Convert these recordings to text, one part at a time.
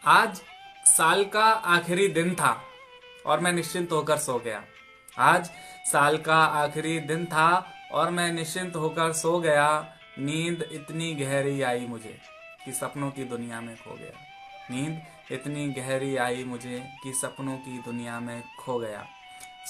आज साल का आखिरी दिन था और मैं निश्चिंत होकर सो गया। आज साल का आखिरी दिन था और मैं निश्चिंत होकर सो गया। नींद इतनी गहरी आई मुझे कि सपनों की दुनिया में खो गया। नींद इतनी गहरी आई मुझे कि सपनों की दुनिया में खो गया।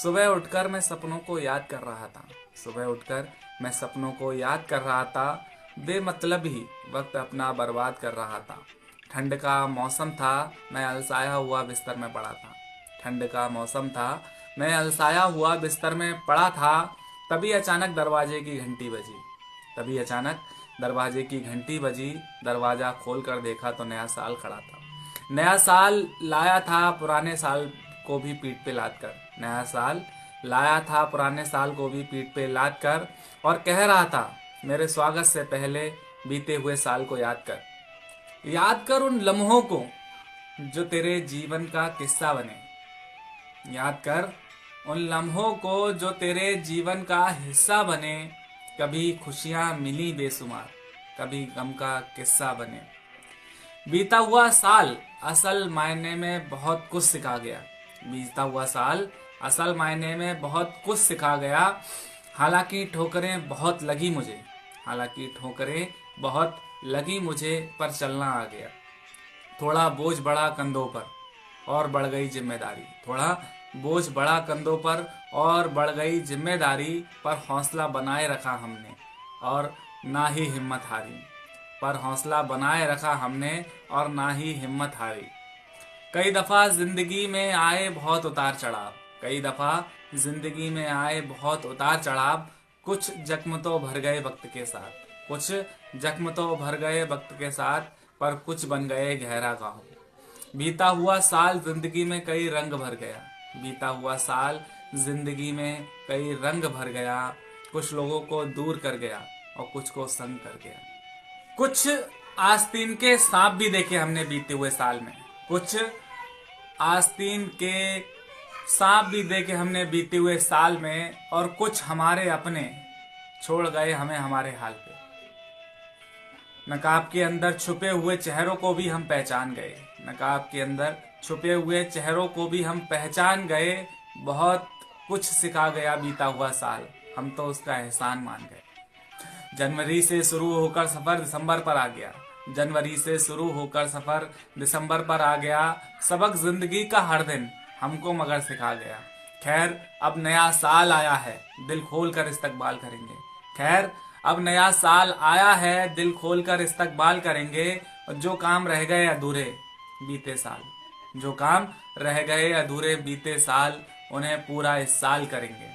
सुबह उठकर मैं सपनों को याद कर रहा था। सुबह उठकर मैं सपनों को याद कर रहा था। बेमतलब ही वक्त अपना बर्बाद कर रहा था। ठंड का मौसम था, मैं अलसाया हुआ बिस्तर में पड़ा था। ठंड का मौसम था, मैं अलसाया हुआ बिस्तर में पड़ा था। तभी अचानक दरवाजे की घंटी बजी। तभी अचानक दरवाजे की घंटी बजी। दरवाजा खोलकर देखा तो नया साल खड़ा था। नया साल लाया था पुराने साल को भी पीठ पे लाद कर। नया साल लाया था पुराने साल को भी पीठ पे लाद कर और कह रहा था, मेरे स्वागत से पहले बीते हुए साल को याद कर। याद कर उन लम्हों को जो तेरे जीवन का किस्सा बने। याद कर उन लम्हों को जो तेरे जीवन का हिस्सा बने। कभी खुशियां मिली बेसुमार, कभी गम का किस्सा बने। बीता हुआ साल असल मायने में बहुत कुछ सिखा गया। बीता हुआ साल असल मायने में बहुत कुछ सिखा गया। हालांकि ठोकरें बहुत लगी मुझे। हालांकि ठोकरें बहुत लगी मुझे, पर चलना आ गया। थोड़ा बोझ बढ़ा कंधों पर और बढ़ गई जिम्मेदारी। थोड़ा बोझ बढ़ा कंधों पर और बढ़ गई जिम्मेदारी। पर हौसला बनाए रखा हमने और ना ही हिम्मत हारी। पर हौसला बनाए रखा हमने और ना ही हिम्मत हारी। कई दफा जिंदगी में आए बहुत उतार चढ़ाव। कई दफा जिंदगी में आए बहुत उतार चढ़ाव। कुछ जख्म तो भर गए वक्त के साथ। कुछ जख्म तो भर गए वक्त के साथ, पर कुछ बन गए गहरा घाव। बीता हुआ साल जिंदगी में कई रंग भर गया। बीता हुआ साल जिंदगी में कई रंग भर गया। कुछ लोगों को दूर कर गया और कुछ को संग कर गया। कुछ आस्तीन के सांप भी देखे हमने बीते हुए साल में। कुछ आस्तीन के सांप भी देखे हमने बीते हुए साल में। और कुछ हमारे अपने छोड़ गए हमें हमारे हाल पे। नकाब के अंदर छुपे हुए चेहरों को भी हम पहचान गए। नकाब के अंदर छुपे हुए चेहरों को भी हम पहचान गए। बहुत कुछ सिखा गया बीता हुआ साल, हम तो उसका एहसान मान गए। जनवरी से शुरू होकर सफर दिसंबर पर आ गया। जनवरी से शुरू होकर सफर दिसंबर पर आ गया। सबक जिंदगी का हर दिन हमको मगर सिखा गया। खैर अब नया साल आया है, दिल खोल कर इस्तकबाल करेंगे। खैर अब नया साल आया है, दिल खोल कर इस्तकबाल करेंगे। और जो काम रह गए अधूरे बीते साल, जो काम रह गए अधूरे बीते साल, उन्हें पूरा इस साल करेंगे।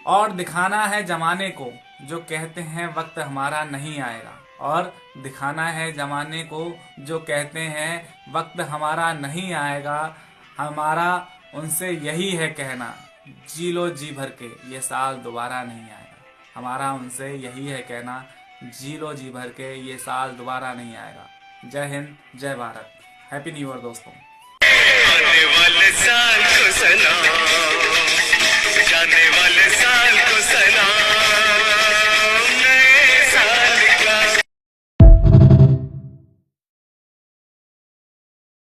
और दिखाना है जमाने को जो कहते हैं वक्त हमारा नहीं आएगा। और दिखाना है जमाने को जो कहते हैं वक्त हमारा नहीं आएगा। हमारा उनसे यही है कहना, जी लो जी भर के ये साल दोबारा नहीं आएगा। हमारा उनसे यही है कहना, जी लो जी भर के ये साल दोबारा नहीं आएगा। जय हिंद, जय भारत। हैप्पी न्यू ईयर दोस्तों। आने वाले साल को सलाम।